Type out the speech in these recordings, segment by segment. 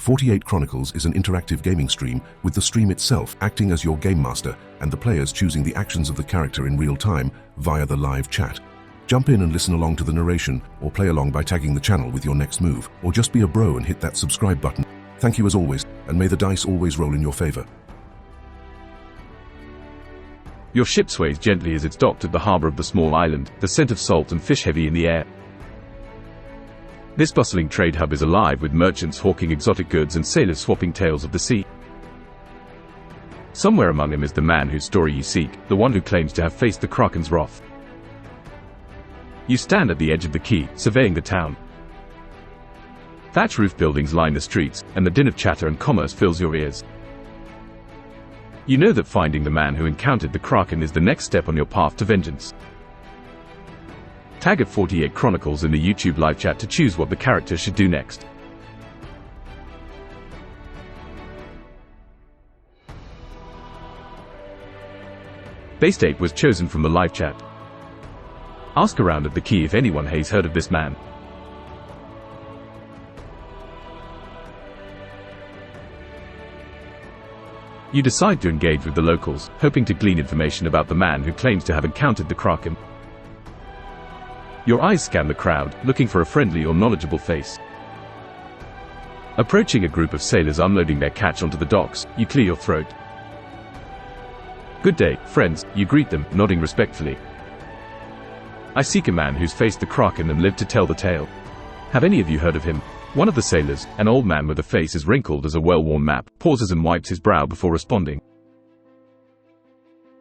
48 Chronicles is an interactive gaming stream with the stream itself acting as your game master and the players choosing the actions of the character in real time via the live chat. Jump in and listen along to the narration, or play along by tagging the channel with your next move, or just be a bro and hit that subscribe button. Thank you as always, and may the dice always roll in your favor. Your ship sways gently as it's docked at the harbor of the small island, the scent of salt and fish heavy in the air. This bustling trade hub is alive with merchants hawking exotic goods and sailors swapping tales of the sea. Somewhere among them is the man whose story you seek, the one who claims to have faced the Kraken's wrath. You stand at the edge of the quay, surveying the town. Thatch roof buildings line the streets, and the din of chatter and commerce fills your ears. You know that finding the man who encountered the Kraken is the next step on your path to vengeance. Tag at 48 Chronicles in the YouTube live chat to choose what the character should do next. Baystate was chosen from the live chat. Ask around at the quay if anyone has heard of this man. You decide to engage with the locals, hoping to glean information about the man who claims to have encountered the Kraken. Your eyes scan the crowd, looking for a friendly or knowledgeable face. Approaching a group of sailors unloading their catch onto the docks, you clear your throat. Good day, friends, you greet them, nodding respectfully. I seek a man who's faced the Kraken and lived to tell the tale. Have any of you heard of him? One of the sailors, an old man with a face as wrinkled as a well-worn map, pauses and wipes his brow before responding.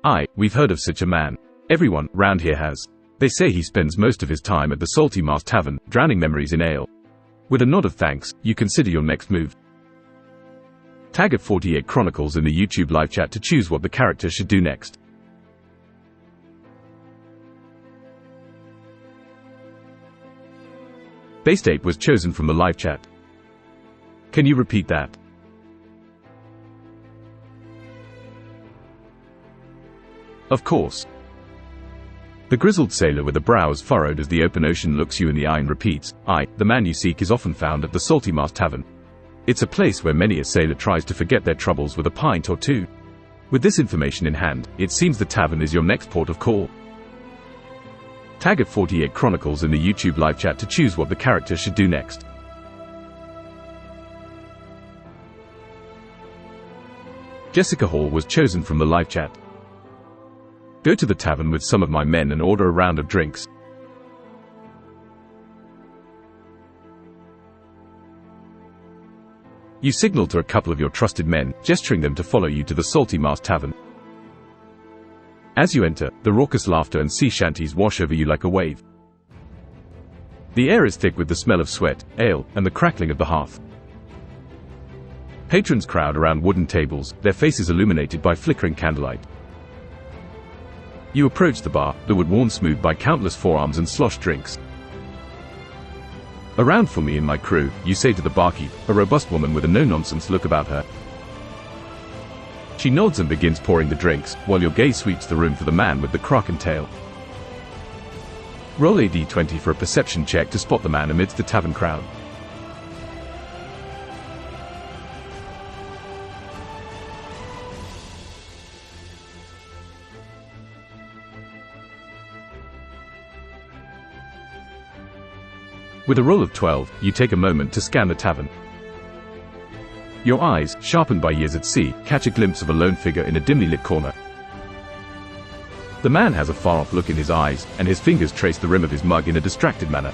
Aye, we've heard of such a man. Everyone round here has. They say he spends most of his time at the Salty Mast Tavern, drowning memories in ale. With a nod of thanks, you consider your next move. Tag at 48 Chronicles in the YouTube live chat to choose what the character should do next. Baystate was chosen from the live chat. Can you repeat that? Of course. The grizzled sailor with the brows furrowed as the open ocean looks you in the eye and repeats, Aye, the man you seek is often found at the Salty Mast Tavern. It's a place where many a sailor tries to forget their troubles with a pint or two. With this information in hand, it seems the tavern is your next port of call. Tag at 48 Chronicles in the YouTube live chat to choose what the character should do next. Jessica Hall was chosen from the live chat. Go to the tavern with some of my men and order a round of drinks. You signal to a couple of your trusted men, gesturing them to follow you to the Salty Mast Tavern. As you enter, the raucous laughter and sea shanties wash over you like a wave. The air is thick with the smell of sweat, ale, and the crackling of the hearth. Patrons crowd around wooden tables, their faces illuminated by flickering candlelight. You approach the bar, the wood worn smooth by countless forearms and sloshed drinks. Around for me and my crew, you say to the barkeep, a robust woman with a no-nonsense look about her. She nods and begins pouring the drinks, while your gaze sweeps the room for the man with the Kraken tail. Roll a d20 for a perception check to spot the man amidst the tavern crowd. With a roll of 12, you take a moment to scan the tavern. Your eyes, sharpened by years at sea, catch a glimpse of a lone figure in a dimly lit corner. The man has a far-off look in his eyes, and his fingers trace the rim of his mug in a distracted manner.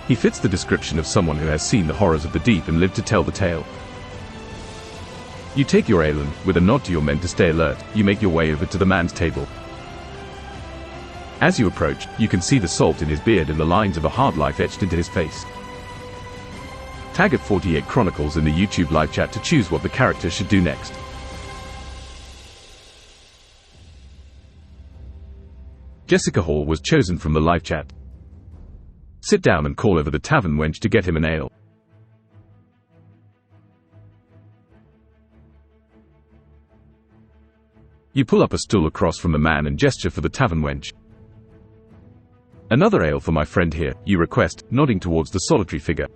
He fits the description of someone who has seen the horrors of the deep and lived to tell the tale. You take your ale and, with a nod to your men to stay alert, you make your way over to the man's table. As you approach, you can see the salt in his beard and the lines of a hard life etched into his face. Tag at 48 Chronicles in the YouTube live chat to choose what the character should do next. Jessica Hall was chosen from the live chat. Sit down and call over the tavern wench to get him an ale. You pull up a stool across from the man and gesture for the tavern wench. Another ale for my friend here, you request, nodding towards the solitary figure.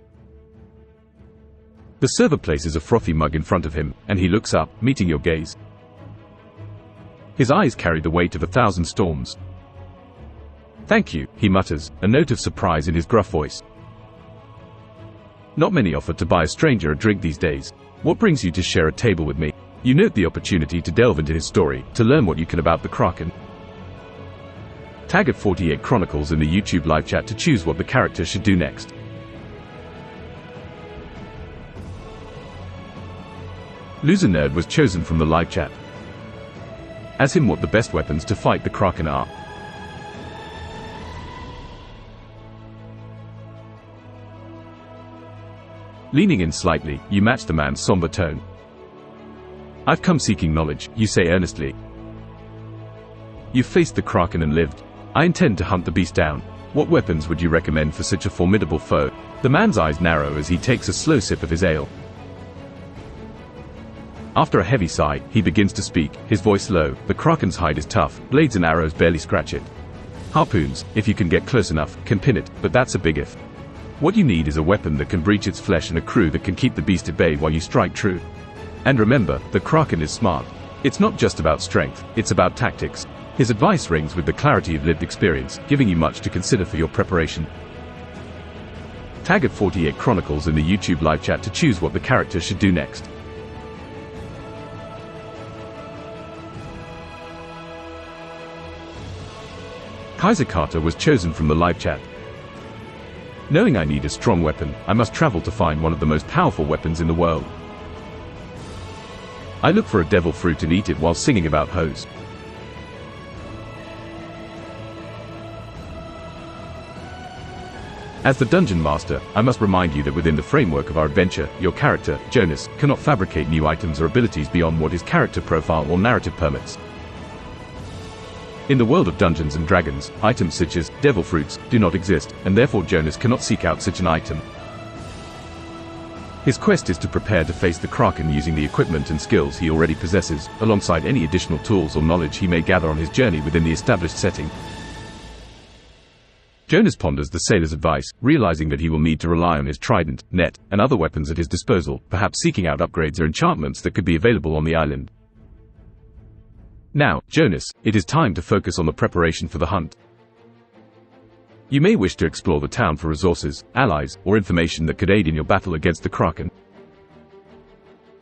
The server places a frothy mug in front of him, and he looks up, meeting your gaze. His eyes carry the weight of 1,000 storms. "Thank you," he mutters, a note of surprise in his gruff voice. Not many offer to buy a stranger a drink these days. What brings you to share a table with me? You note the opportunity to delve into his story, to learn what you can about the Kraken. Tag at 48 Chronicles in the YouTube live chat to choose what the character should do next. Loser Nerd was chosen from the live chat. Ask him what the best weapons to fight the Kraken are. Leaning in slightly, you match the man's somber tone. "I've come seeking knowledge," you say earnestly. "You've faced the Kraken and lived. I intend to hunt the beast down. What weapons would you recommend for such a formidable foe?" The man's eyes narrow as he takes a slow sip of his ale. After a heavy sigh, he begins to speak, his voice low. "The Kraken's hide is tough, blades and arrows barely scratch it. Harpoons, if you can get close enough, can pin it, but that's a big if. What you need is a weapon that can breach its flesh and a crew that can keep the beast at bay while you strike true. And remember, the Kraken is smart. It's not just about strength, it's about tactics." His advice rings with the clarity of lived experience, giving you much to consider for your preparation. Tag at 48 Chronicles in the YouTube live chat to choose what the character should do next. Kaiser Carter was chosen from the live chat. Knowing I need a strong weapon, I must travel to find one of the most powerful weapons in the world. I look for a devil fruit and eat it while singing about hoes. As the dungeon master, I must remind you that within the framework of our adventure, your character, Jonas, cannot fabricate new items or abilities beyond what his character profile or narrative permits. In the world of Dungeons and Dragons, items such as devil fruits do not exist, and therefore Jonas cannot seek out such an item. His quest is to prepare to face the Kraken using the equipment and skills he already possesses, alongside any additional tools or knowledge he may gather on his journey within the established setting. Jonas ponders the sailor's advice, realizing that he will need to rely on his trident, net, and other weapons at his disposal, perhaps seeking out upgrades or enchantments that could be available on the island. Now, Jonas, it is time to focus on the preparation for the hunt. You may wish to explore the town for resources, allies, or information that could aid in your battle against the Kraken.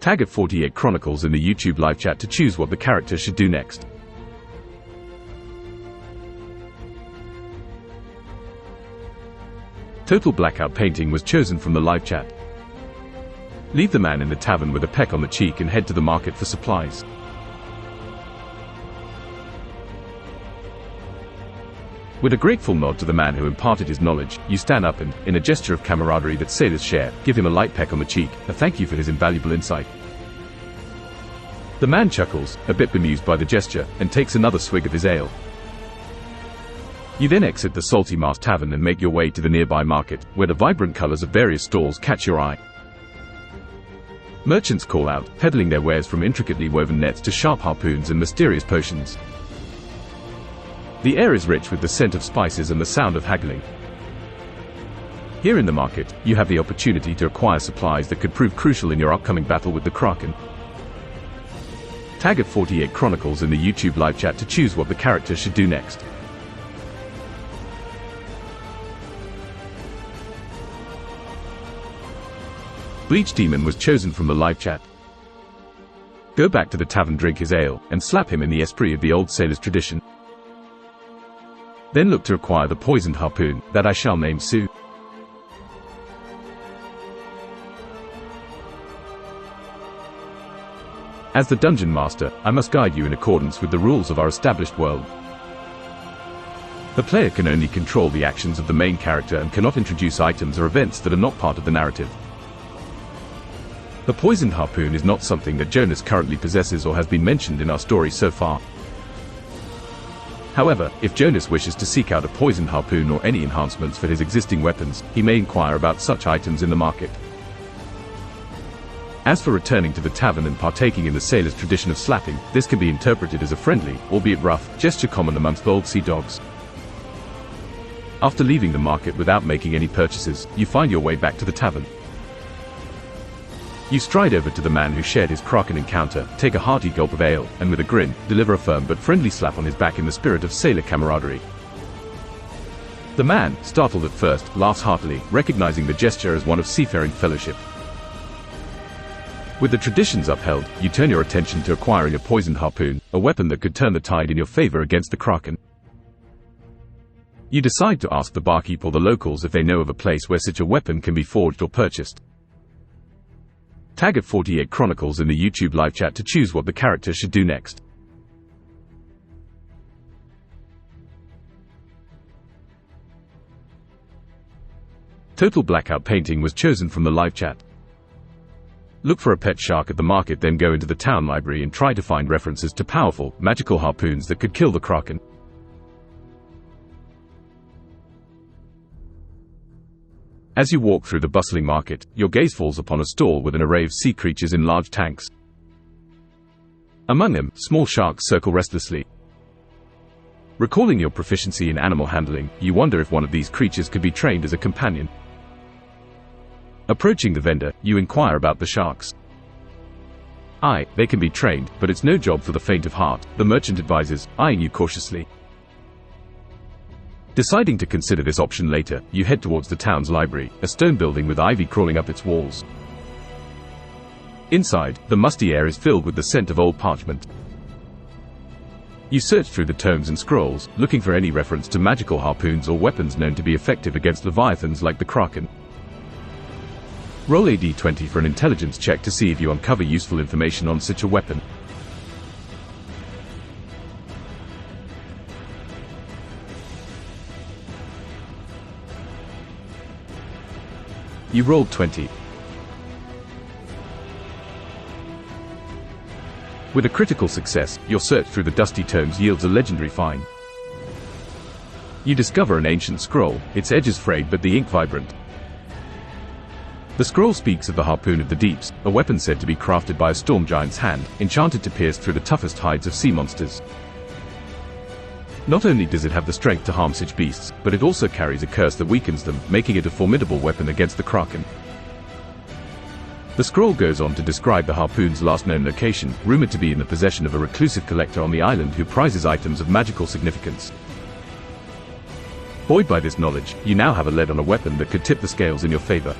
Tag at 48 Chronicles in the YouTube live chat to choose what the character should do next. Total Blackout Painting was chosen from the live chat. Leave the man in the tavern with a peck on the cheek and head to the market for supplies. With a grateful nod to the man who imparted his knowledge, you stand up and, in a gesture of camaraderie that sailors share, give him a light peck on the cheek, a thank you for his invaluable insight. The man chuckles, a bit bemused by the gesture, and takes another swig of his ale. You then exit the Salty Mast Tavern and make your way to the nearby market, where the vibrant colors of various stalls catch your eye. Merchants call out, peddling their wares from intricately woven nets to sharp harpoons and mysterious potions. The air is rich with the scent of spices and the sound of haggling. Here in the market, you have the opportunity to acquire supplies that could prove crucial in your upcoming battle with the Kraken. Tag at 48 Chronicles in the YouTube live chat to choose what the character should do next. Bleach Demon was chosen from the live chat. Go back to the tavern, drink his ale, and slap him in the esprit of the old sailor's tradition. Then look to acquire the poisoned harpoon, that I shall name Sue. As the dungeon master, I must guide you in accordance with the rules of our established world. The player can only control the actions of the main character and cannot introduce items or events that are not part of the narrative. The poisoned harpoon is not something that Jonas currently possesses or has been mentioned in our story so far. However, if Jonas wishes to seek out a poisoned harpoon or any enhancements for his existing weapons, he may inquire about such items in the market. As for returning to the tavern and partaking in the sailor's tradition of slapping, this can be interpreted as a friendly, albeit rough, gesture common amongst old sea dogs. After leaving the market without making any purchases, you find your way back to the tavern. You stride over to the man who shared his Kraken encounter, take a hearty gulp of ale, and with a grin, deliver a firm but friendly slap on his back in the spirit of sailor camaraderie. The man, startled at first, laughs heartily, recognizing the gesture as one of seafaring fellowship. With the traditions upheld, you turn your attention to acquiring a poisoned harpoon, a weapon that could turn the tide in your favor against the Kraken. You decide to ask the barkeep or the locals if they know of a place where such a weapon can be forged or purchased. Tag at 48 Chronicles in the YouTube live chat to choose what the character should do next. Total blackout painting was chosen from the live chat. Look for a pet shark at the market, then go into the town library and try to find references to powerful, magical harpoons that could kill the Kraken. As you walk through the bustling market, your gaze falls upon a stall with an array of sea creatures in large tanks. Among them, small sharks circle restlessly. Recalling your proficiency in animal handling, you wonder if one of these creatures could be trained as a companion. Approaching the vendor, you inquire about the sharks. They can be trained, but it's no job for the faint of heart, the merchant advises, eyeing you cautiously. Deciding to consider this option later, you head towards the town's library, a stone building with ivy crawling up its walls. Inside, the musty air is filled with the scent of old parchment. You search through the tomes and scrolls, looking for any reference to magical harpoons or weapons known to be effective against leviathans like the Kraken. Roll a d20 for an intelligence check to see if you uncover useful information on such a weapon. You rolled 20. With a critical success, your search through the dusty tomes yields a legendary find. You discover an ancient scroll, its edges frayed but the ink vibrant. The scroll speaks of the harpoon of the deeps, a weapon said to be crafted by a storm giant's hand, enchanted to pierce through the toughest hides of sea monsters. Not only does it have the strength to harm such beasts, but it also carries a curse that weakens them, making it a formidable weapon against the Kraken. The scroll goes on to describe the harpoon's last known location, rumored to be in the possession of a reclusive collector on the island who prizes items of magical significance. Buoyed by this knowledge, you now have a lead on a weapon that could tip the scales in your favor.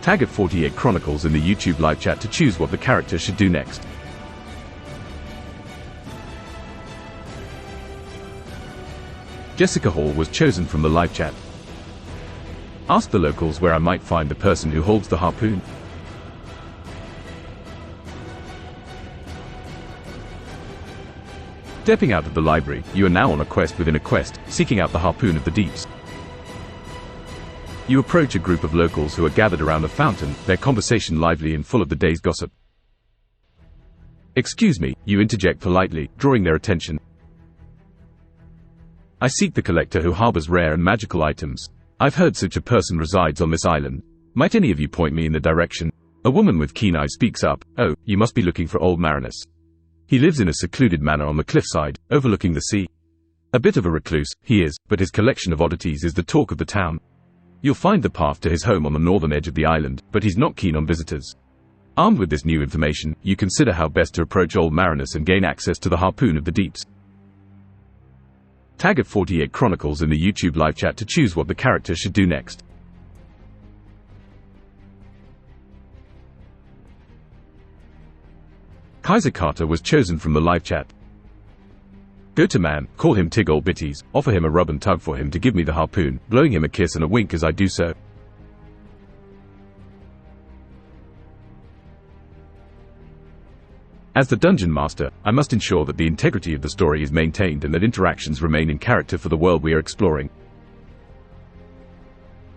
Tag at 48 Chronicles in the YouTube live chat to choose what the character should do next. Jessica Hall was chosen from the live chat. Ask the locals where I might find the person who holds the harpoon. Stepping out of the library, you are now on a quest within a quest, seeking out the harpoon of the deeps. You approach a group of locals who are gathered around a fountain, their conversation lively and full of the day's gossip. "Excuse me," you interject politely, drawing their attention. "I seek the collector who harbors rare and magical items. I've heard such a person resides on this island. Might any of you point me in the direction?" A woman with keen eyes speaks up. "Oh, you must be looking for old Marinus. He lives in a secluded manor on the cliffside, overlooking the sea. A bit of a recluse, he is, but his collection of oddities is the talk of the town. You'll find the path to his home on the northern edge of the island, but he's not keen on visitors." Armed with this new information, you consider how best to approach old Marinus and gain access to the harpoon of the deeps. Tag at 48 Chronicles in the YouTube live chat to choose what the character should do next. Kaiser Carter was chosen from the live chat. Go to man, call him Tig Old Bitties, offer him a rub and tug for him to give me the harpoon, blowing him a kiss and a wink as I do so. As the dungeon master, I must ensure that the integrity of the story is maintained and that interactions remain in character for the world we are exploring.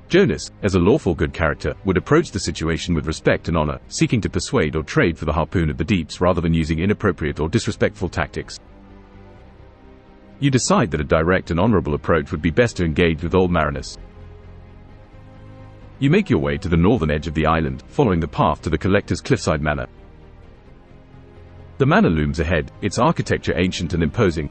Jonas, as a lawful good character, would approach the situation with respect and honor, seeking to persuade or trade for the harpoon of the deeps rather than using inappropriate or disrespectful tactics. You decide that a direct and honorable approach would be best to engage with old Marinus. You make your way to the northern edge of the island, following the path to the collector's cliffside manor. The manor looms ahead, its architecture ancient and imposing.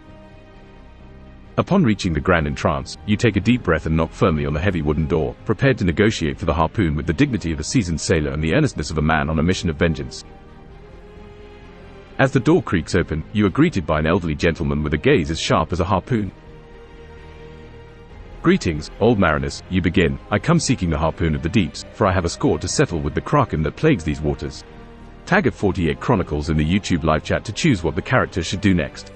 Upon reaching the grand entrance, you take a deep breath and knock firmly on the heavy wooden door, prepared to negotiate for the harpoon with the dignity of a seasoned sailor and the earnestness of a man on a mission of vengeance. As the door creaks open, you are greeted by an elderly gentleman with a gaze as sharp as a harpoon. "Greetings, old mariners," you begin. "I come seeking the harpoon of the deeps, for I have a score to settle with the kraken that plagues these waters." Tag at 48 Chronicles in the YouTube live chat to choose what the character should do next.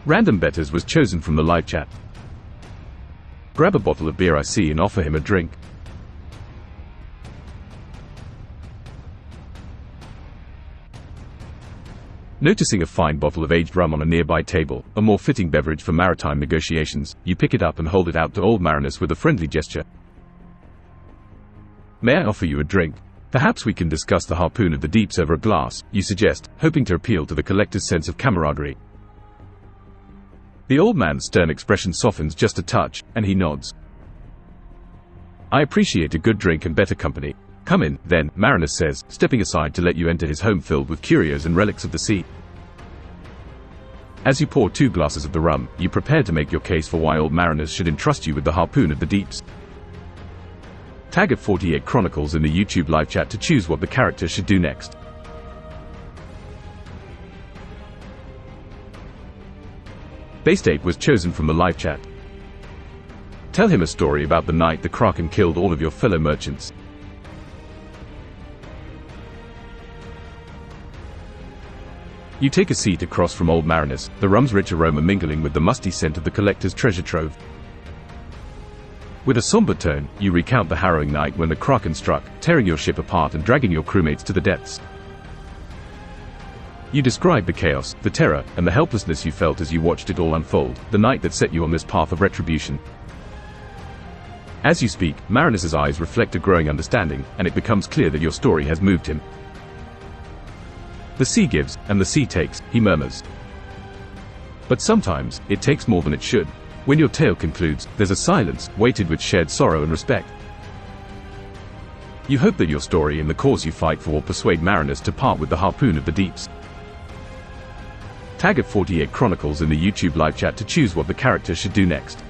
Random betters was chosen from the live chat. Grab a bottle of beer I see and offer him a drink. Noticing a fine bottle of aged rum on a nearby table, a more fitting beverage for maritime negotiations, you pick it up and hold it out to old mariners with a friendly gesture. "May I offer you a drink? Perhaps we can discuss the harpoon of the deeps over a glass," you suggest, hoping to appeal to the collector's sense of camaraderie. The old man's stern expression softens just a touch, and he nods. "I appreciate a good drink and better company. Come in, then," Mariner says, stepping aside to let you enter his home filled with curios and relics of the sea. As you pour 2 glasses of the rum, you prepare to make your case for why old mariners should entrust you with the harpoon of the deeps. Tag at 48 Chronicles in the YouTube live chat to choose what the character should do next. Baystate was chosen from the live chat. Tell him a story about the night the kraken killed all of your fellow merchants. You take a seat across from old mariners, the rum's rich aroma mingling with the musty scent of the collector's treasure trove. With a somber tone, you recount the harrowing night when the kraken struck, tearing your ship apart and dragging your crewmates to the depths. You describe the chaos, the terror, and the helplessness you felt as you watched it all unfold, the night that set you on this path of retribution. As you speak, Marinus' eyes reflect a growing understanding, and it becomes clear that your story has moved him. "The sea gives, and the sea takes," he murmurs. "But sometimes, it takes more than it should." When your tale concludes, there's a silence, weighted with shared sorrow and respect. You hope that your story and the cause you fight for will persuade mariners to part with the harpoon of the deeps. Tag at 48 Chronicles in the YouTube live chat to choose what the character should do next.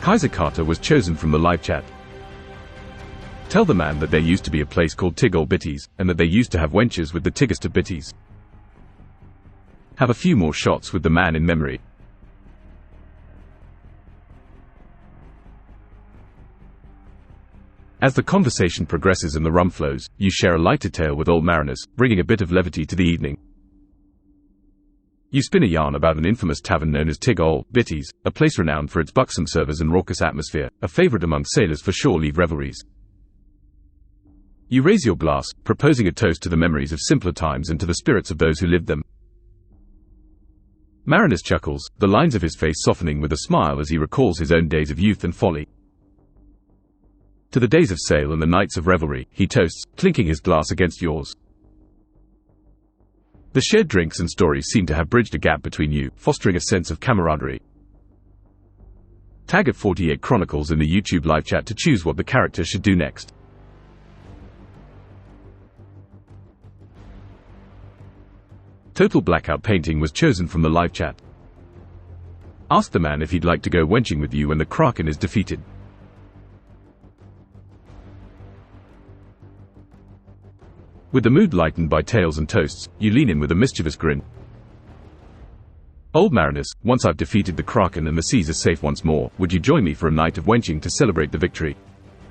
Kaiser Carter was chosen from the live chat. Tell the man that there used to be a place called Tigol Bitties, and that they used to have wenches with the tiggest of bitties. Have a few more shots with the man in memory. As the conversation progresses and the rum flows, you share a lighter tale with old mariners, bringing a bit of levity to the evening. You spin a yarn about an infamous tavern known as Tigol Bitties, a place renowned for its buxom servers and raucous atmosphere, a favorite among sailors for shore-leave revelries. You raise your glass, proposing a toast to the memories of simpler times and to the spirits of those who lived them. Marinus chuckles, the lines of his face softening with a smile as he recalls his own days of youth and folly. To the days of sail and the nights of revelry, he toasts, clinking his glass against yours. The shared drinks and stories seem to have bridged a gap between you, fostering a sense of camaraderie. Tag at 48 Chronicles in the YouTube live chat to choose what the character should do next. Total Blackout Painting was chosen from the live chat. Ask the man if he'd like to go wenching with you when the kraken is defeated. With the mood lightened by tales and toasts, you lean in with a mischievous grin. Old mariners, once I've defeated the kraken and the seas are safe once more, would you join me for a night of wenching to celebrate the victory?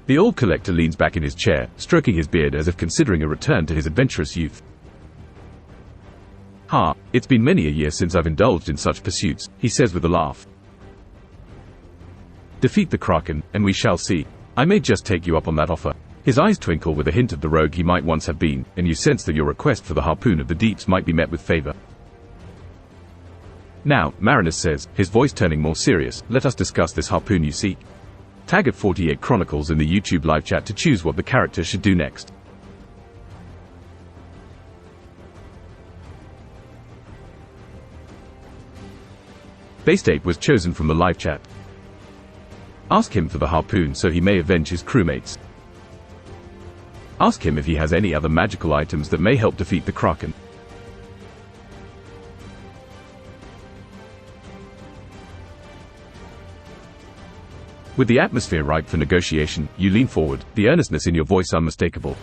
The old collector leans back in his chair, stroking his beard as if considering a return to his adventurous youth. "Ha, it's been many a year since I've indulged in such pursuits," he says with a laugh. "Defeat the kraken, and we shall see. I may just take you up on that offer." His eyes twinkle with a hint of the rogue he might once have been, and you sense that your request for the harpoon of the deeps might be met with favor. "Now," Marinus says, his voice turning more serious, "let us discuss this harpoon you seek." Tag at 48 Chronicles in the YouTube live chat to choose what the character should do next. Baystate was chosen from the live chat. Ask him for the harpoon so he may avenge his crewmates. Ask him if he has any other magical items that may help defeat the Kraken. With the atmosphere ripe for negotiation, you lean forward, the earnestness in your voice unmistakable.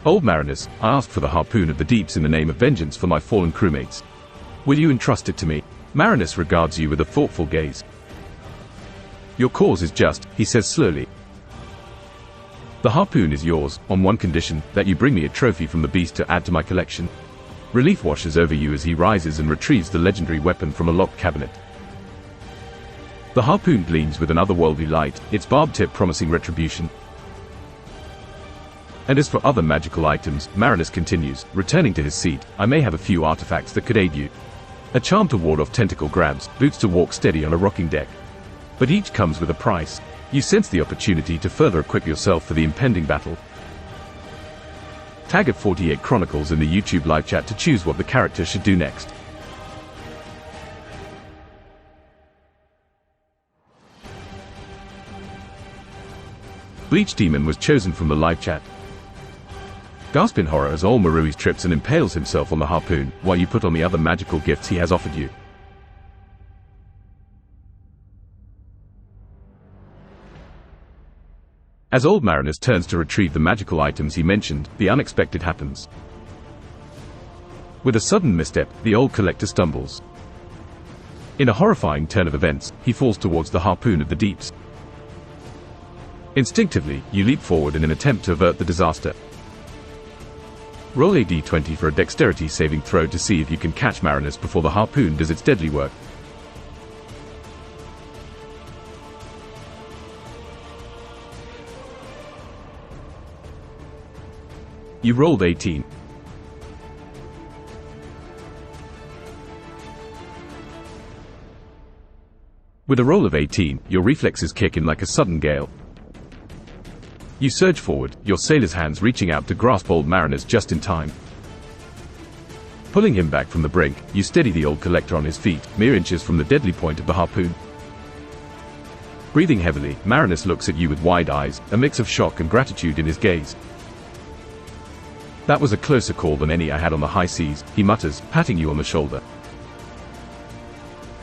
Old Marinus, I asked for the harpoon of the deeps in the name of vengeance for my fallen crewmates. Will you entrust it to me? Marinus regards you with a thoughtful gaze. Your cause is just, he says slowly. The harpoon is yours, on one condition, that you bring me a trophy from the beast to add to my collection. Relief washes over you as he rises and retrieves the legendary weapon from a locked cabinet. The harpoon gleams with an otherworldly light, its barbed tip promising retribution. And as for other magical items, Marinus continues, returning to his seat, I may have a few artifacts that could aid you. A charm to ward off tentacle grabs, boots to walk steady on a rocking deck. But each comes with a price. You sense the opportunity to further equip yourself for the impending battle. Tag at 48 Chronicles in the YouTube live chat to choose what the character should do next. Bleach Demon was chosen from the live chat. Gasp in horror as old Maruis trips and impales himself on the harpoon, while you put on the other magical gifts he has offered you. As old Marinus turns to retrieve the magical items he mentioned, the unexpected happens. With a sudden misstep, the old collector stumbles. In a horrifying turn of events, he falls towards the harpoon of the deeps. Instinctively, you leap forward in an attempt to avert the disaster. Roll a d20 for a dexterity saving throw to see if you can catch Marinus before the harpoon does its deadly work. You rolled 18. With a roll of 18, your reflexes kick in like a sudden gale. You surge forward, your sailor's hands reaching out to grasp old Marinus just in time. Pulling him back from the brink, you steady the old collector on his feet, mere inches from the deadly point of the harpoon. Breathing heavily, Marinus looks at you with wide eyes, a mix of shock and gratitude in his gaze. That was a closer call than any I had on the high seas, he mutters, patting you on the shoulder.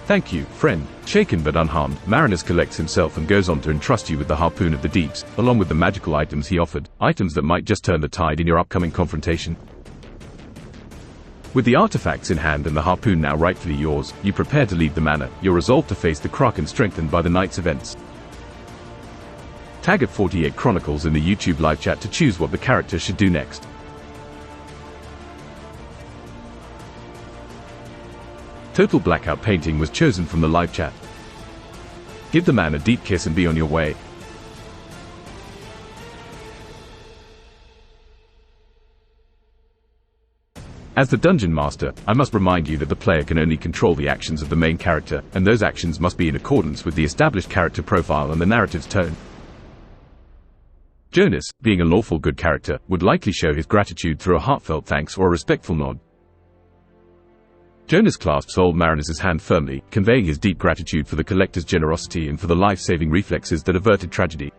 Thank you, friend. Shaken but unharmed, Marinus collects himself and goes on to entrust you with the harpoon of the deeps, along with the magical items he offered, items that might just turn the tide in your upcoming confrontation. With the artifacts in hand and the harpoon now rightfully yours, you prepare to leave the manor, your resolve to face the Kraken strengthened by the night's events. Tag at 48 Chronicles in the YouTube live chat to choose what the character should do next. Total Blackout Painting was chosen from the live chat. Give the man a deep kiss and be on your way. As the Dungeon Master, I must remind you that the player can only control the actions of the main character, and those actions must be in accordance with the established character profile and the narrative's tone. Jonas, being a lawful good character, would likely show his gratitude through a heartfelt thanks or a respectful nod. Jonas clasps old Marinus' hand firmly, conveying his deep gratitude for the collector's generosity and for the life-saving reflexes that averted tragedy.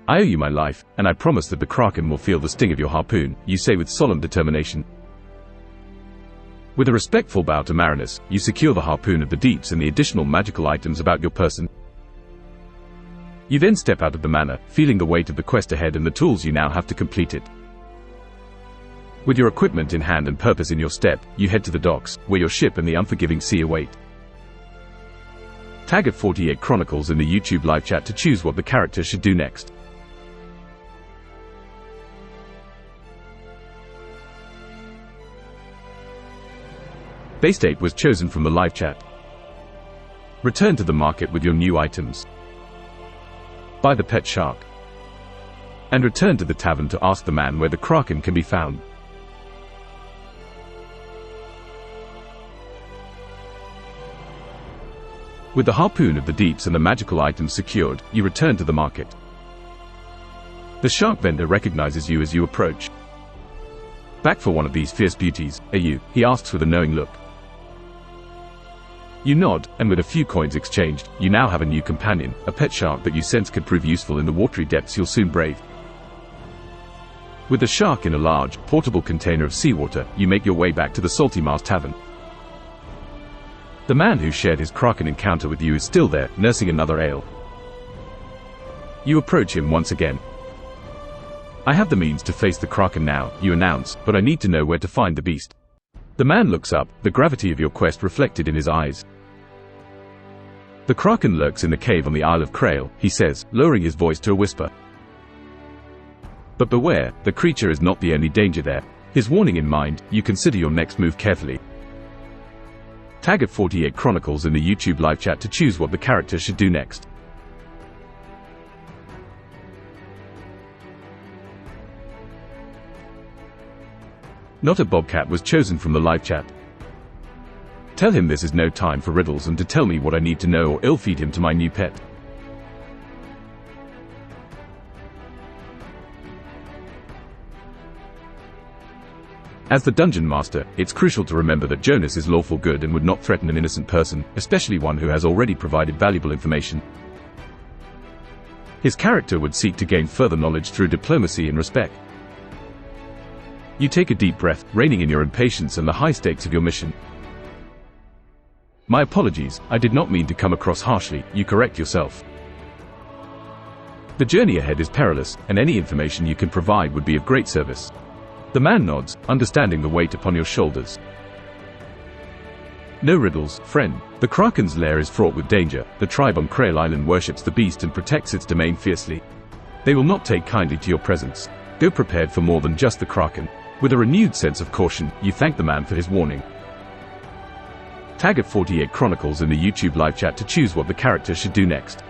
I owe you my life, and I promise that the Kraken will feel the sting of your harpoon, you say with solemn determination. With a respectful bow to Marinus, you secure the harpoon of the deeps and the additional magical items about your person. You then step out of the manor, feeling the weight of the quest ahead and the tools you now have to complete it. With your equipment in hand and purpose in your step, you head to the docks, where your ship and the unforgiving sea await. Tag at 48 Chronicles in the YouTube live chat to choose what the character should do next. Base Ape was chosen from the live chat. Return to the market with your new items. Buy the pet shark. And return to the tavern to ask the man where the Kraken can be found. With the harpoon of the deeps and the magical items secured, you return to the market. The shark vendor recognizes you as you approach. Back for one of these fierce beauties, are you? He asks with a knowing look. You nod, and with a few coins exchanged, you now have a new companion, a pet shark that you sense could prove useful in the watery depths you'll soon brave. With the shark in a large, portable container of seawater, you make your way back to the Salty Mars Tavern. The man who shared his kraken encounter with you is still there, nursing another ale. You approach him once again. I have the means to face the kraken now, you announce, but I need to know where to find the beast. The man looks up, the gravity of your quest reflected in his eyes. The kraken lurks in the cave on the Isle of Krail, he says, lowering his voice to a whisper. But beware, the creature is not the only danger there. His warning in mind, you consider your next move carefully. Tag at 48 Chronicles in the YouTube live chat to choose what the character should do next. Not a bobcat was chosen from the live chat. Tell him this is no time for riddles and to tell me what I need to know or ill-feed him to my new pet. As the dungeon master, it's crucial to remember that Jonas is lawful good and would not threaten an innocent person, especially one who has already provided valuable information. His character would seek to gain further knowledge through diplomacy and respect. You take a deep breath, reining in your impatience and the high stakes of your mission. My apologies, I did not mean to come across harshly, you correct yourself. The journey ahead is perilous, and any information you can provide would be of great service. The man nods, understanding the weight upon your shoulders. No riddles, friend. The Kraken's lair is fraught with danger. The tribe on Krail Island worships the beast and protects its domain fiercely. They will not take kindly to your presence. Go prepared for more than just the Kraken. With a renewed sense of caution, you thank the man for his warning. Tag at 48 Chronicles in the YouTube live chat to choose what the character should do next.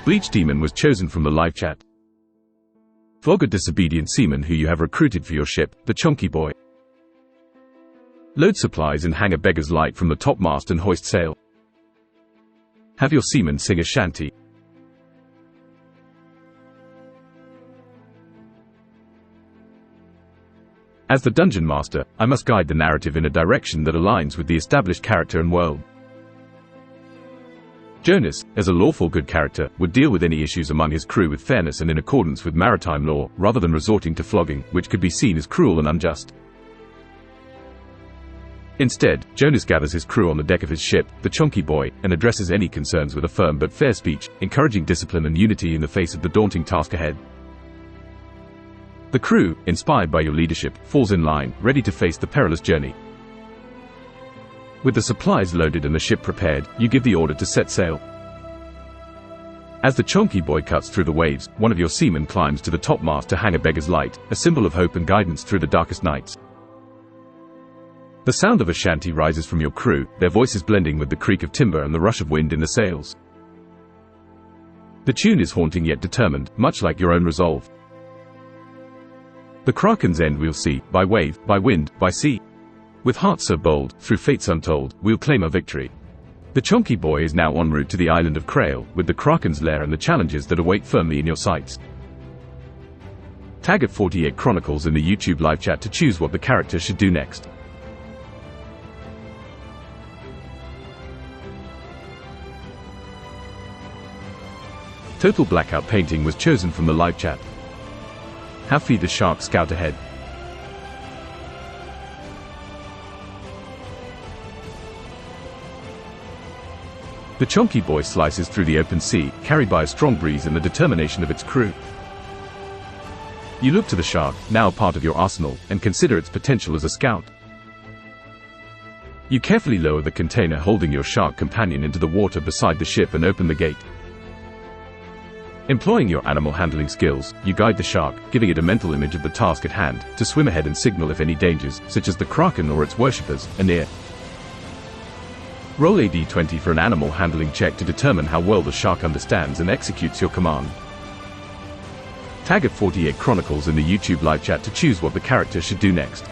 Bleach Demon was chosen from the live chat. Flog a disobedient seaman who you have recruited for your ship, the Chonky Boy. Load supplies and hang a beggar's light from the topmast and hoist sail. Have your seamen sing a shanty. As the dungeon master, I must guide the narrative in a direction that aligns with the established character and world. Jonas, as a lawful good character, would deal with any issues among his crew with fairness and in accordance with maritime law, rather than resorting to flogging, which could be seen as cruel and unjust. Instead, Jonas gathers his crew on the deck of his ship, the Chonky Boy, and addresses any concerns with a firm but fair speech, encouraging discipline and unity in the face of the daunting task ahead. The crew, inspired by your leadership, falls in line, ready to face the perilous journey. With the supplies loaded and the ship prepared, you give the order to set sail. As the Chonky Boy cuts through the waves, one of your seamen climbs to the topmast to hang a beggar's light, a symbol of hope and guidance through the darkest nights. The sound of a shanty rises from your crew, their voices blending with the creak of timber and the rush of wind in the sails. The tune is haunting yet determined, much like your own resolve. The Kraken's end we'll see, by wave, by wind, by sea. With hearts so bold, through fates untold, we'll claim our victory. The Chonky Boy is now en route to the island of Krail, with the Kraken's lair and the challenges that await firmly in your sights. Tag at 48 Chronicles in the YouTube live chat to choose what the character should do next. Total Blackout Painting was chosen from the live chat. Have feed the shark scout ahead. The Chonky Boy slices through the open sea, carried by a strong breeze and the determination of its crew. You look to the shark, now part of your arsenal, and consider its potential as a scout. You carefully lower the container holding your shark companion into the water beside the ship and open the gate. Employing your animal handling skills, you guide the shark, giving it a mental image of the task at hand, to swim ahead and signal if any dangers, such as the Kraken or its worshippers, are near. Roll a d20 for an animal handling check to determine how well the shark understands and executes your command. Tag at 48 Chronicles in the YouTube live chat to choose what the character should do next.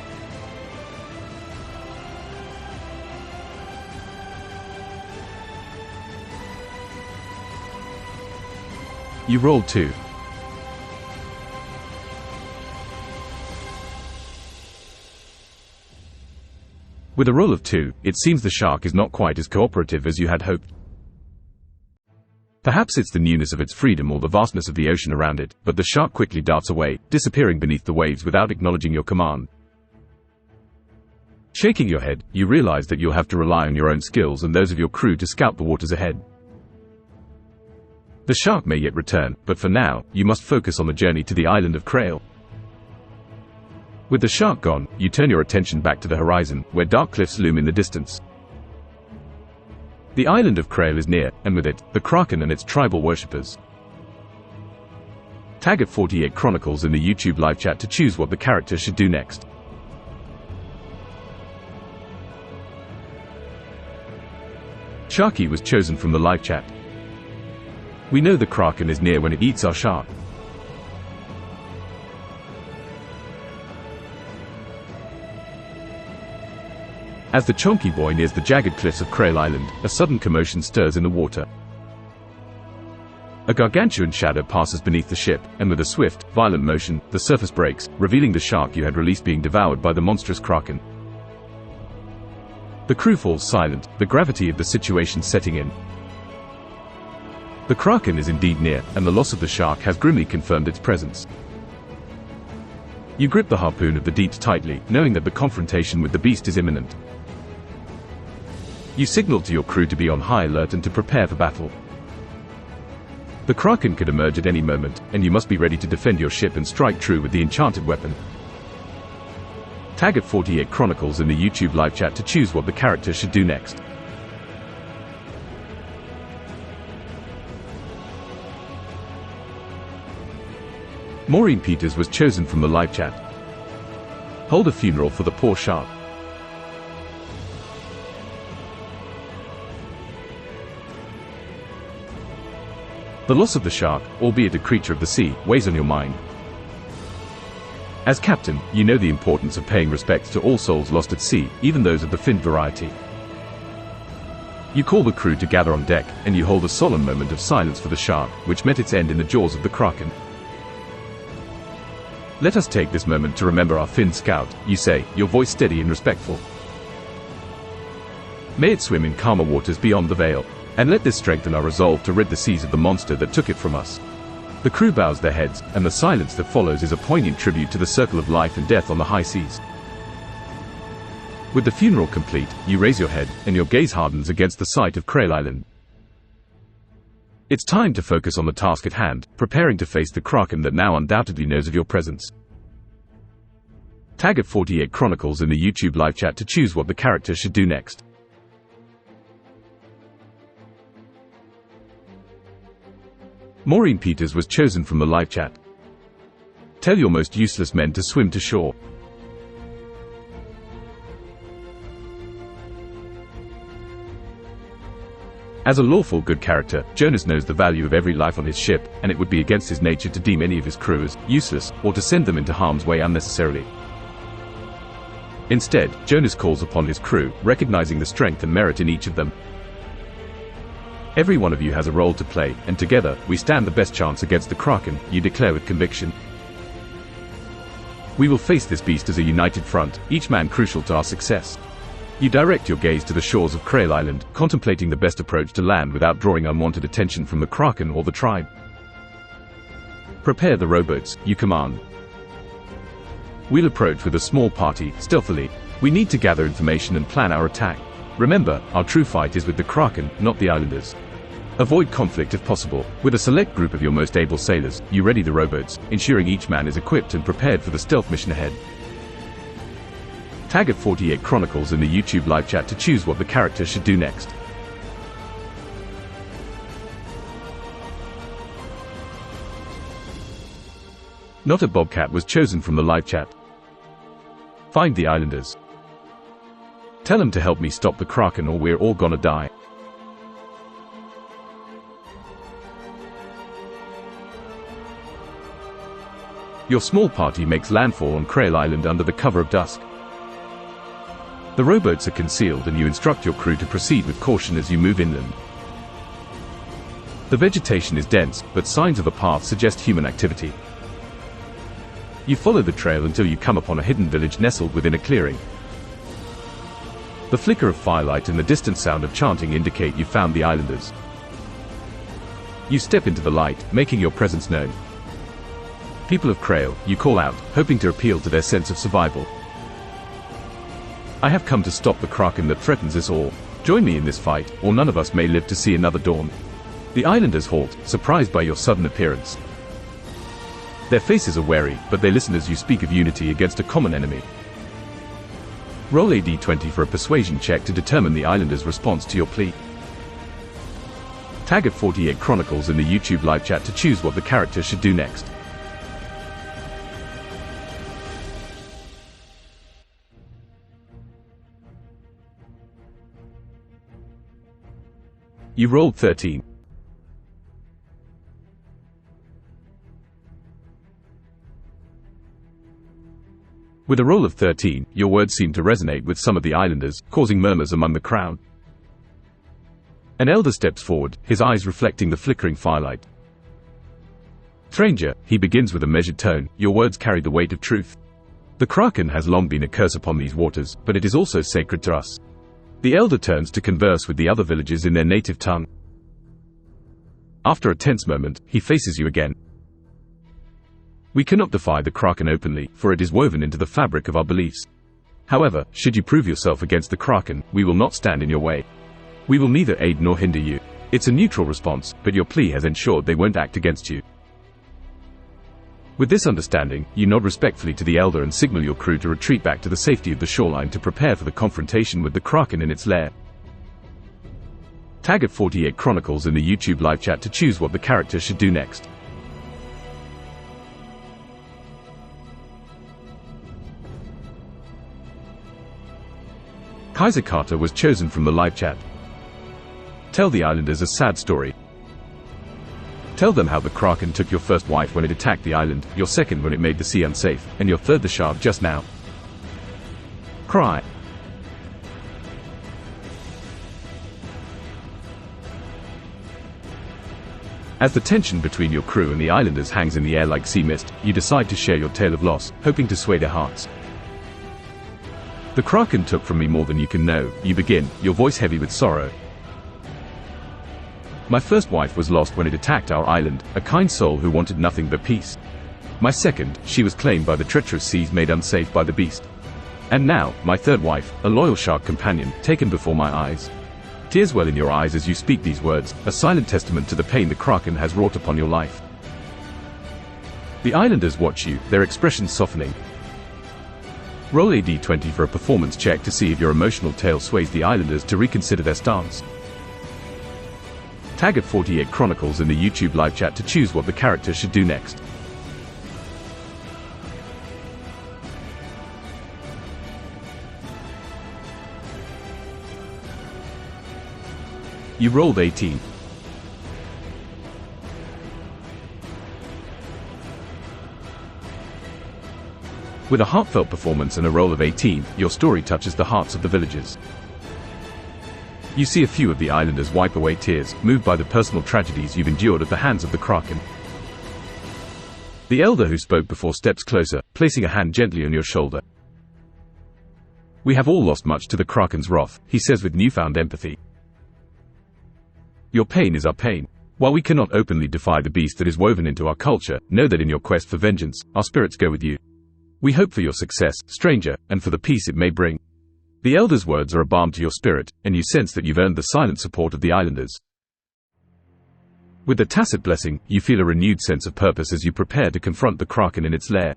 You rolled 2. With a roll of 2, it seems the shark is not quite as cooperative as you had hoped. Perhaps it's the newness of its freedom or the vastness of the ocean around it, but the shark quickly darts away, disappearing beneath the waves without acknowledging your command. Shaking your head, you realize that you'll have to rely on your own skills and those of your crew to scout the waters ahead. The shark may yet return, but for now, you must focus on the journey to the island of Krail. With the shark gone, you turn your attention back to the horizon, where dark cliffs loom in the distance. The island of Krail is near, and with it, the Kraken and its tribal worshippers. Tag at 48 Chronicles in the YouTube live chat to choose what the character should do next. Sharky was chosen from the live chat. We know the Kraken is near when it eats our shark. As the chonky boy nears the jagged cliffs of Krail Island, a sudden commotion stirs in the water. A gargantuan shadow passes beneath the ship, and with a swift, violent motion, the surface breaks, revealing the shark you had released being devoured by the monstrous Kraken. The crew falls silent, the gravity of the situation setting in. The Kraken is indeed near, and the loss of the shark has grimly confirmed its presence. You grip the harpoon of the deeps tightly, knowing that the confrontation with the beast is imminent. You signal to your crew to be on high alert and to prepare for battle. The Kraken could emerge at any moment, and you must be ready to defend your ship and strike true with the enchanted weapon. Tag at 48 Chronicles in the YouTube live chat to choose what the character should do next. Maureen Peters was chosen from the live chat. Hold a funeral for the poor shark. The loss of the shark, albeit a creature of the sea, weighs on your mind. As captain, you know the importance of paying respects to all souls lost at sea, even those of the finned variety. You call the crew to gather on deck, and you hold a solemn moment of silence for the shark, which met its end in the jaws of the Kraken. Let us take this moment to remember our Finn scout, you say, your voice steady and respectful. May it swim in calmer waters beyond the veil, and let this strengthen our resolve to rid the seas of the monster that took it from us. The crew bows their heads, and the silence that follows is a poignant tribute to the circle of life and death on the high seas. With the funeral complete, you raise your head, and your gaze hardens against the sight of Krail Island. It's time to focus on the task at hand, preparing to face the Kraken that now undoubtedly knows of your presence. Tag at 48 Chronicles in the YouTube live chat to choose what the character should do next. Maureen Peters was chosen from the live chat. Tell your most useless men to swim to shore. As a lawful good character, Jonas knows the value of every life on his ship, and it would be against his nature to deem any of his crew as useless, or to send them into harm's way unnecessarily. Instead, Jonas calls upon his crew, recognizing the strength and merit in each of them. Every one of you has a role to play, and together, we stand the best chance against the Kraken, you declare with conviction. We will face this beast as a united front, each man crucial to our success. You direct your gaze to the shores of Krail Island, contemplating the best approach to land without drawing unwanted attention from the Kraken or the tribe. Prepare the rowboats, you command. We'll approach with a small party, stealthily. We need to gather information and plan our attack. Remember, our true fight is with the Kraken, not the islanders. Avoid conflict if possible. With a select group of your most able sailors, you ready the rowboats, ensuring each man is equipped and prepared for the stealth mission ahead. Tag at 48 Chronicles in the YouTube live chat to choose what the character should do next. Not a Bobcat was chosen from the live chat. Find the islanders. Tell them to help me stop the Kraken or we're all gonna die. Your small party makes landfall on Krail Island under the cover of dusk. The rowboats are concealed and you instruct your crew to proceed with caution as you move inland. The vegetation is dense, but signs of a path suggest human activity. You follow the trail until you come upon a hidden village nestled within a clearing. The flicker of firelight and the distant sound of chanting indicate you found the islanders. You step into the light, making your presence known. People of Krail, you call out, hoping to appeal to their sense of survival. I have come to stop the Kraken that threatens us all. Join me in this fight, or none of us may live to see another dawn. The islanders halt, surprised by your sudden appearance. Their faces are wary, but they listen as you speak of unity against a common enemy. Roll a d20 for a persuasion check to determine the islanders' response to your plea. Tag at 48 Chronicles in the YouTube live chat to choose what the character should do next. You rolled 13. With a roll of 13, your words seem to resonate with some of the islanders, causing murmurs among the crowd. An elder steps forward, his eyes reflecting the flickering firelight. Stranger, he begins with a measured tone, your words carry the weight of truth. The Kraken has long been a curse upon these waters, but it is also sacred to us. The elder turns to converse with the other villagers in their native tongue. After a tense moment, he faces you again. We cannot defy the Kraken openly, for it is woven into the fabric of our beliefs. However, should you prove yourself against the Kraken, we will not stand in your way. We will neither aid nor hinder you. It's a neutral response, but your plea has ensured they won't act against you. With this understanding, you nod respectfully to the elder and signal your crew to retreat back to the safety of the shoreline to prepare for the confrontation with the Kraken in its lair. Tag at 48 Chronicles in the YouTube live chat to choose what the character should do next. Kaiser Carter was chosen from the live chat. Tell the islanders a sad story. Tell them how the Kraken took your first wife when it attacked the island, your second when it made the sea unsafe, and your third the shark just now. Cry. As the tension between your crew and the islanders hangs in the air like sea mist, you decide to share your tale of loss, hoping to sway their hearts. The Kraken took from me more than you can know, you begin, your voice heavy with sorrow. My first wife was lost when it attacked our island, a kind soul who wanted nothing but peace. My second, she was claimed by the treacherous seas made unsafe by the beast. And now, my third wife, a loyal shark companion, taken before my eyes. Tears well in your eyes as you speak these words, a silent testament to the pain the Kraken has wrought upon your life. The islanders watch you, their expressions softening. Roll a d20 for a performance check to see if your emotional tale sways the islanders to reconsider their stance. Tag at 48 Chronicles in the YouTube live chat to choose what the character should do next. You rolled 18. With a heartfelt performance and a roll of 18, your story touches the hearts of the villagers. You see a few of the islanders wipe away tears, moved by the personal tragedies you've endured at the hands of the Kraken. The elder who spoke before steps closer, placing a hand gently on your shoulder. We have all lost much to the Kraken's wrath, he says with newfound empathy. Your pain is our pain. While we cannot openly defy the beast that is woven into our culture, know that in your quest for vengeance, our spirits go with you. We hope for your success, stranger, and for the peace it may bring. The elder's words are a balm to your spirit, and you sense that you've earned the silent support of the islanders. With the tacit blessing, you feel a renewed sense of purpose as you prepare to confront the Kraken in its lair.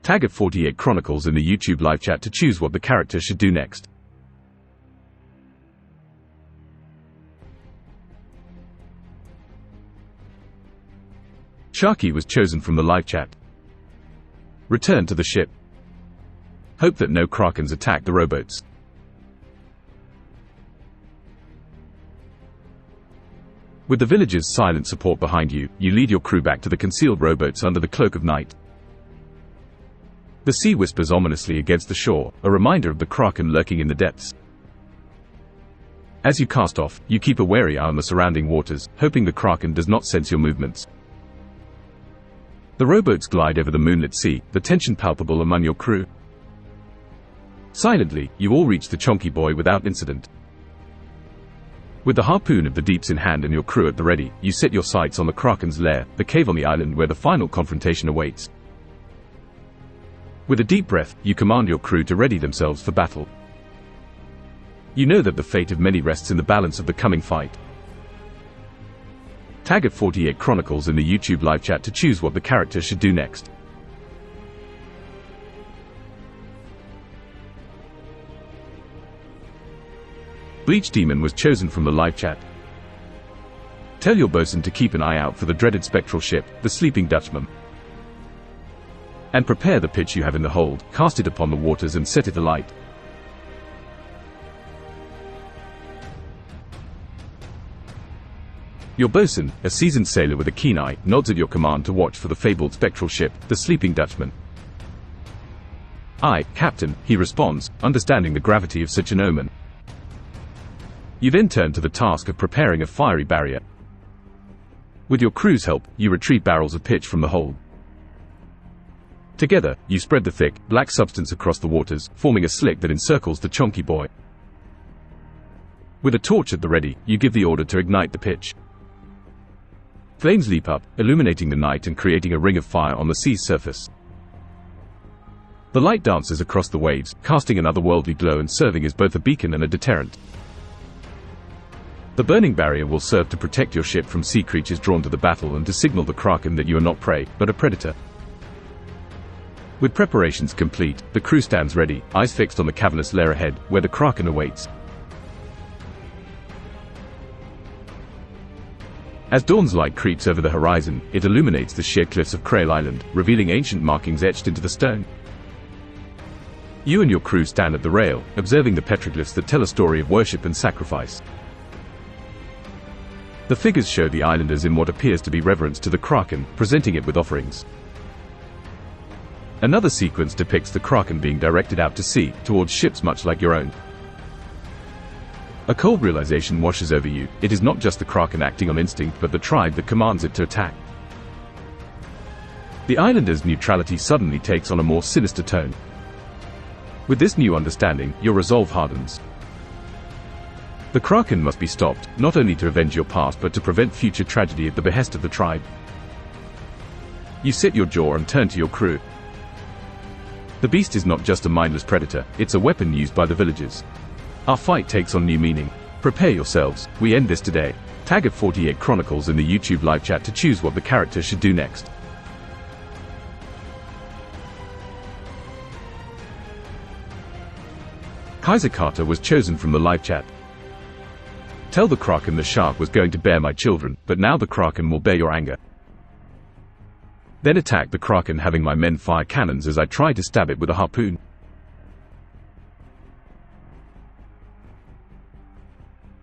Tag at 48 Chronicles in the YouTube live chat to choose what the character should do next. Sharky was chosen from the live chat. Return to the ship. Hope that no Krakens attack the rowboats. With the villagers' silent support behind you, you lead your crew back to the concealed rowboats under the cloak of night. The sea whispers ominously against the shore, a reminder of the Kraken lurking in the depths. As you cast off, you keep a wary eye on the surrounding waters, hoping the Kraken does not sense your movements. The rowboats glide over the moonlit sea, the tension palpable among your crew. Silently, you all reach the chonky boy without incident. With the harpoon of the deeps in hand and your crew at the ready, you set your sights on the Kraken's lair, the cave on the island where the final confrontation awaits. With a deep breath, you command your crew to ready themselves for battle. You know that the fate of many rests in the balance of the coming fight. Tag at 48 Chronicles in the YouTube live chat to choose what the character should do next. Bleach Demon was chosen from the live chat. Tell your bosun to keep an eye out for the dreaded spectral ship, the Sleeping Dutchman. And prepare the pitch you have in the hold, cast it upon the waters and set it alight. Your bosun, a seasoned sailor with a keen eye, nods at your command to watch for the fabled spectral ship, the Sleeping Dutchman. "Aye, Captain," he responds, understanding the gravity of such an omen. You then turn to the task of preparing a fiery barrier. With your crew's help, you retrieve barrels of pitch from the hold. Together, you spread the thick, black substance across the waters, forming a slick that encircles the chonky boy. With a torch at the ready, you give the order to ignite the pitch. Flames leap up, illuminating the night and creating a ring of fire on the sea's surface. The light dances across the waves, casting an otherworldly glow and serving as both a beacon and a deterrent. The burning barrier will serve to protect your ship from sea creatures drawn to the battle and to signal the Kraken that you are not prey, but a predator. With preparations complete, the crew stands ready, eyes fixed on the cavernous lair ahead, where the Kraken awaits. As dawn's light creeps over the horizon, it illuminates the sheer cliffs of Krail Island, revealing ancient markings etched into the stone. You and your crew stand at the rail, observing the petroglyphs that tell a story of worship and sacrifice. The figures show the islanders in what appears to be reverence to the Kraken, presenting it with offerings. Another sequence depicts the Kraken being directed out to sea, towards ships much like your own. A cold realization washes over you: it is not just the Kraken acting on instinct, but the tribe that commands it to attack. The islanders' neutrality suddenly takes on a more sinister tone. With this new understanding, your resolve hardens. The Kraken must be stopped, not only to avenge your past but to prevent future tragedy at the behest of the tribe. You set your jaw and turn to your crew. The beast is not just a mindless predator, it's a weapon used by the villagers. Our fight takes on new meaning. Prepare yourselves, we end this today. Tag at 48 Chronicles in the YouTube live chat to choose what the character should do next. Kaiser Carter was chosen from the live chat. Tell the Kraken the shark was going to bear my children, but now the Kraken will bear your anger. Then attack the Kraken, having my men fire cannons as I try to stab it with a harpoon.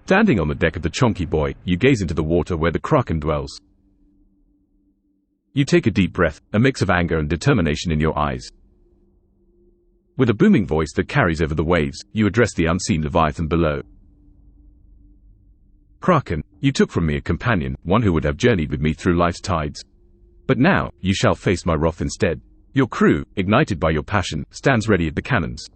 Standing on the deck of the chonky boy, you gaze into the water where the Kraken dwells. You take a deep breath, a mix of anger and determination in your eyes. With a booming voice that carries over the waves, you address the unseen Leviathan below. Kraken, you took from me a companion, one who would have journeyed with me through life's tides. But now, you shall face my wrath instead. Your crew, ignited by your passion, stands ready at the cannons.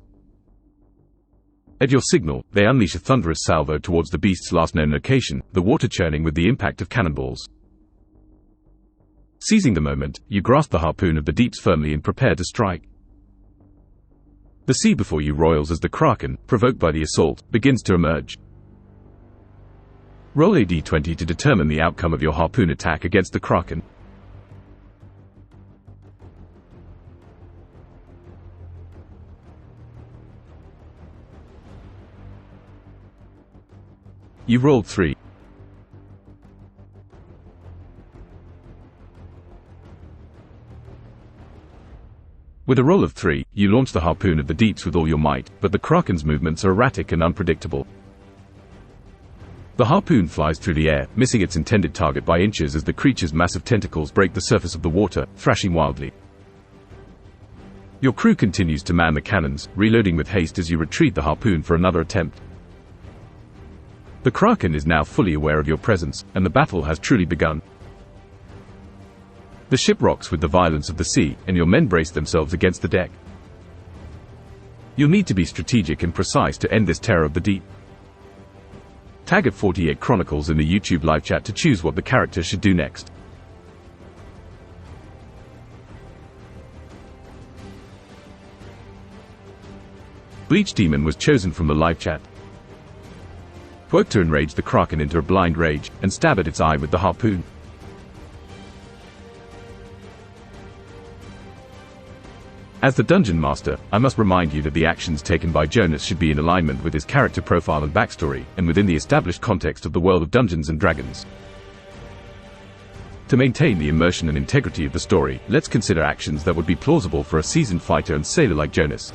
At your signal, they unleash a thunderous salvo towards the beast's last known location, the water churning with the impact of cannonballs. Seizing the moment, you grasp the harpoon of the deeps firmly and prepare to strike. The sea before you roils as the Kraken, provoked by the assault, begins to emerge. Roll a d20 to determine the outcome of your harpoon attack against the Kraken. You rolled 3. With a roll of 3, you launch the harpoon at the deeps with all your might, but the Kraken's movements are erratic and unpredictable. The harpoon flies through the air, missing its intended target by inches as the creature's massive tentacles break the surface of the water, thrashing wildly. Your crew continues to man the cannons, reloading with haste as you retrieve the harpoon for another attempt. The Kraken is now fully aware of your presence, and the battle has truly begun. The ship rocks with the violence of the sea, and your men brace themselves against the deck. You'll need to be strategic and precise to end this terror of the deep. Tag at 48 Chronicles in the YouTube live chat to choose what the character should do next. Bleach Demon was chosen from the live chat. Work to enrage the Kraken into a blind rage, and stab at its eye with the harpoon. As the Dungeon Master, I must remind you that the actions taken by Jonas should be in alignment with his character profile and backstory, and within the established context of the world of Dungeons & Dragons. To maintain the immersion and integrity of the story, let's consider actions that would be plausible for a seasoned fighter and sailor like Jonas.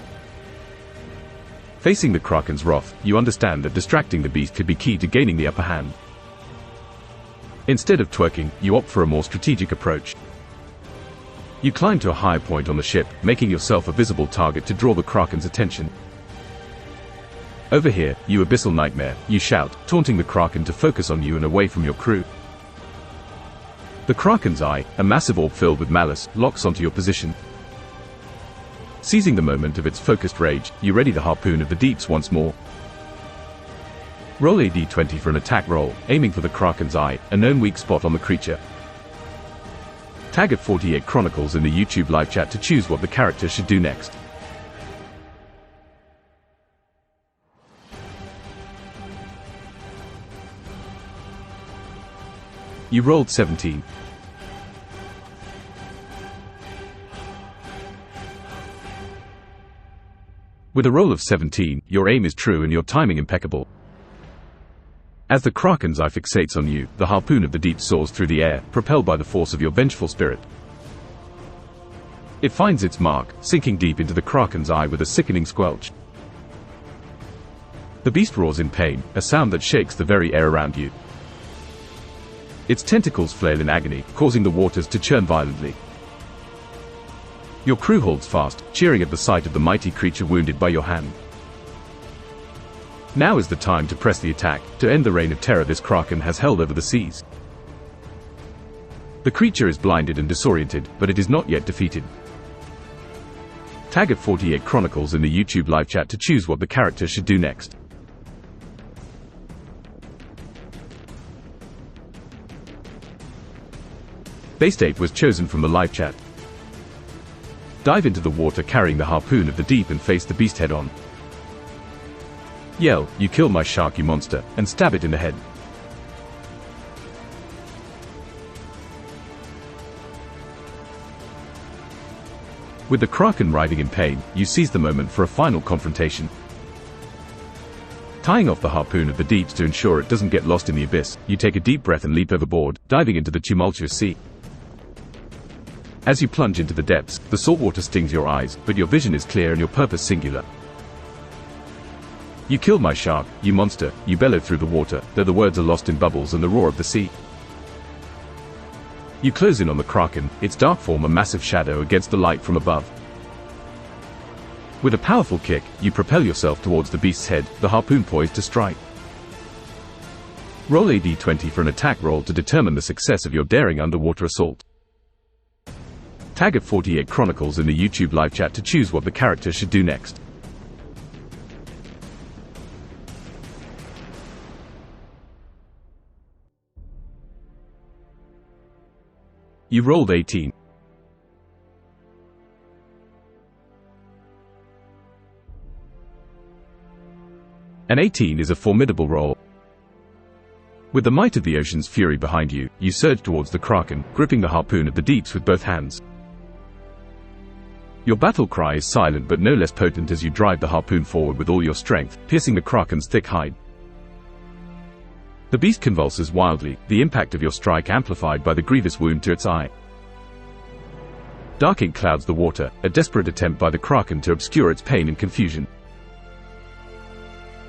Facing the Kraken's wrath, you understand that distracting the beast could be key to gaining the upper hand. Instead of twerking, you opt for a more strategic approach. You climb to a higher point on the ship, making yourself a visible target to draw the Kraken's attention. Over here, you abyssal nightmare, you shout, taunting the Kraken to focus on you and away from your crew. The Kraken's eye, a massive orb filled with malice, locks onto your position. Seizing the moment of its focused rage, you ready the harpoon of the deeps once more. Roll a d20 for an attack roll, aiming for the Kraken's eye, a known weak spot on the creature. Tag at 48 Chronicles in the YouTube live chat to choose what the character should do next. You rolled 17. With a roll of 17, your aim is true and your timing impeccable. As the Kraken's eye fixates on you, the harpoon of the deep soars through the air, propelled by the force of your vengeful spirit. It finds its mark, sinking deep into the Kraken's eye with a sickening squelch. The beast roars in pain, a sound that shakes the very air around you. Its tentacles flail in agony, causing the waters to churn violently. Your crew holds fast, cheering at the sight of the mighty creature wounded by your hand. Now is the time to press the attack, to end the reign of terror this Kraken has held over the seas. The creature is blinded and disoriented, but it is not yet defeated. Tag at 48 Chronicles in the YouTube live chat to choose what the character should do next. Baystate was chosen from the live chat. Dive into the water carrying the harpoon of the deep and face the beast head on. Yell, "You kill my shark, you monster," and stab it in the head. With the Kraken writhing in pain, you seize the moment for a final confrontation. Tying off the harpoon of the deeps to ensure it doesn't get lost in the abyss, you take a deep breath and leap overboard, diving into the tumultuous sea. As you plunge into the depths, the salt water stings your eyes, but your vision is clear and your purpose singular. "You killed my shark, you monster," you bellow through the water, though the words are lost in bubbles and the roar of the sea. You close in on the Kraken, its dark form a massive shadow against the light from above. With a powerful kick, you propel yourself towards the beast's head, the harpoon poised to strike. Roll a d20 for an attack roll to determine the success of your daring underwater assault. Tag at 48 Chronicles in the YouTube live chat to choose what the character should do next. You rolled 18. An 18 is a formidable roll. With the might of the ocean's fury behind you, you surge towards the Kraken, gripping the harpoon of the deeps with both hands. Your battle cry is silent but no less potent as you drive the harpoon forward with all your strength, piercing the Kraken's thick hide. The beast convulses wildly, the impact of your strike amplified by the grievous wound to its eye. Dark ink clouds the water, a desperate attempt by the Kraken to obscure its pain and confusion.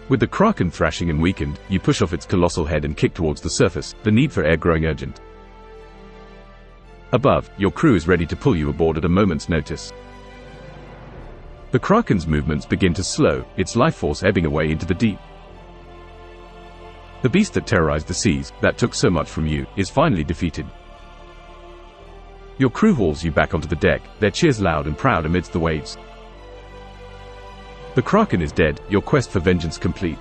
With the Kraken thrashing and weakened, you push off its colossal head and kick towards the surface, the need for air growing urgent. Above, your crew is ready to pull you aboard at a moment's notice. The Kraken's movements begin to slow, its life force ebbing away into the deep. The beast that terrorized the seas, that took so much from you, is finally defeated. Your crew hauls you back onto the deck, their cheers loud and proud amidst the waves. The Kraken is dead, your quest for vengeance complete.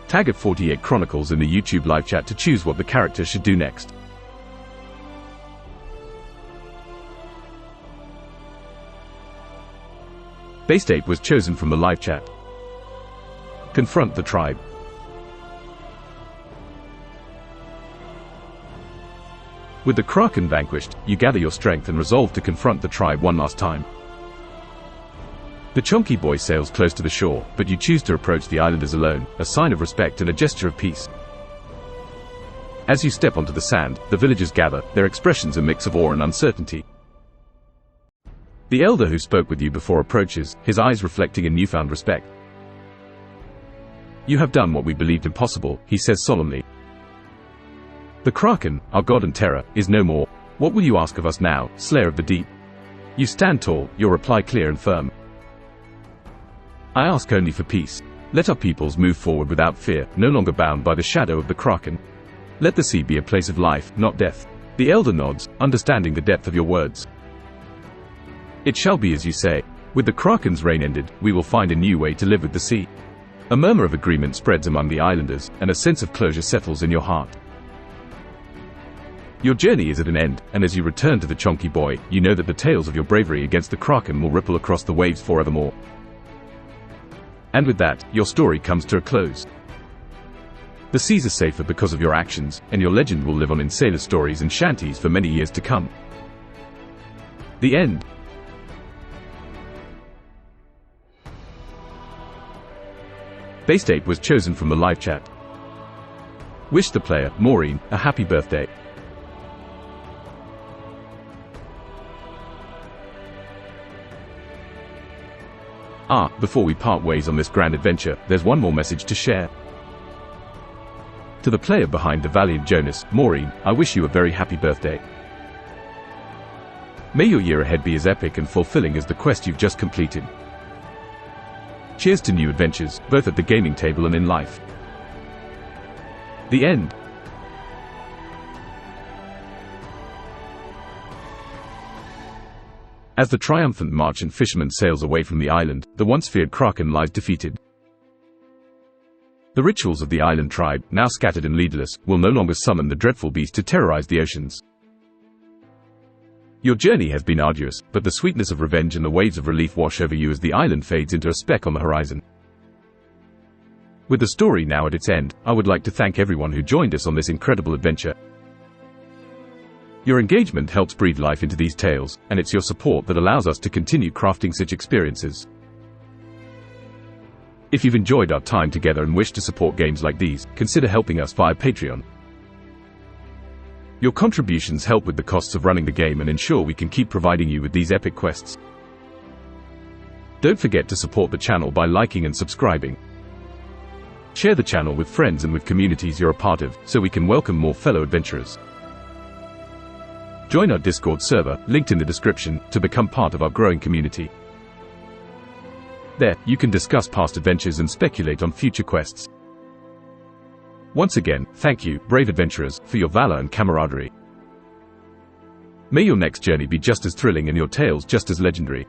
Tag at 48 Chronicles in the YouTube live chat to choose what the character should do next. Base Ape was chosen from the live chat. Confront the tribe. With the Kraken vanquished, you gather your strength and resolve to confront the tribe one last time. The Chunky Boy sails close to the shore, but you choose to approach the islanders alone, a sign of respect and a gesture of peace. As you step onto the sand, the villagers gather, their expressions a mix of awe and uncertainty. The elder who spoke with you before approaches, his eyes reflecting a newfound respect. You have done what we believed impossible, he says solemnly. The Kraken, our god and terror, is no more. What will you ask of us now, Slayer of the Deep? You stand tall, your reply clear and firm. I ask only for peace. Let our peoples move forward without fear, no longer bound by the shadow of the Kraken. Let the sea be a place of life, not death. The elder nods, understanding the depth of your words. It shall be as you say. With the Kraken's reign ended, we will find a new way to live with the sea. A murmur of agreement spreads among the islanders, and a sense of closure settles in your heart. Your journey is at an end, and as you return to the Chunky Boy, you know that the tales of your bravery against the Kraken will ripple across the waves forevermore. And with that, your story comes to a close. The seas are safer because of your actions, and your legend will live on in sailor stories and shanties for many years to come. The end. Base Ape was chosen from the live chat. Wish the player, Maureen, a happy birthday. Before we part ways on this grand adventure, there's one more message to share. To the player behind the valiant Jonas, Maureen, I wish you a very happy birthday. May your year ahead be as epic and fulfilling as the quest you've just completed. Cheers to new adventures, both at the gaming table and in life. The end. As the triumphant merchant fisherman sails away from the island, the once feared Kraken lies defeated. The rituals of the island tribe, now scattered and leaderless, will no longer summon the dreadful beast to terrorize the oceans. Your journey has been arduous, but the sweetness of revenge and the waves of relief wash over you as the island fades into a speck on the horizon. With the story now at its end, I would like to thank everyone who joined us on this incredible adventure. Your engagement helps breathe life into these tales, and it's your support that allows us to continue crafting such experiences. If you've enjoyed our time together and wish to support games like these, consider helping us via Patreon. Your contributions help with the costs of running the game and ensure we can keep providing you with these epic quests. Don't forget to support the channel by liking and subscribing. Share the channel with friends and with communities you're a part of, so we can welcome more fellow adventurers. Join our Discord server, linked in the description, to become part of our growing community. There, you can discuss past adventures and speculate on future quests. Once again, thank you, brave adventurers, for your valor and camaraderie. May your next journey be just as thrilling and your tales just as legendary.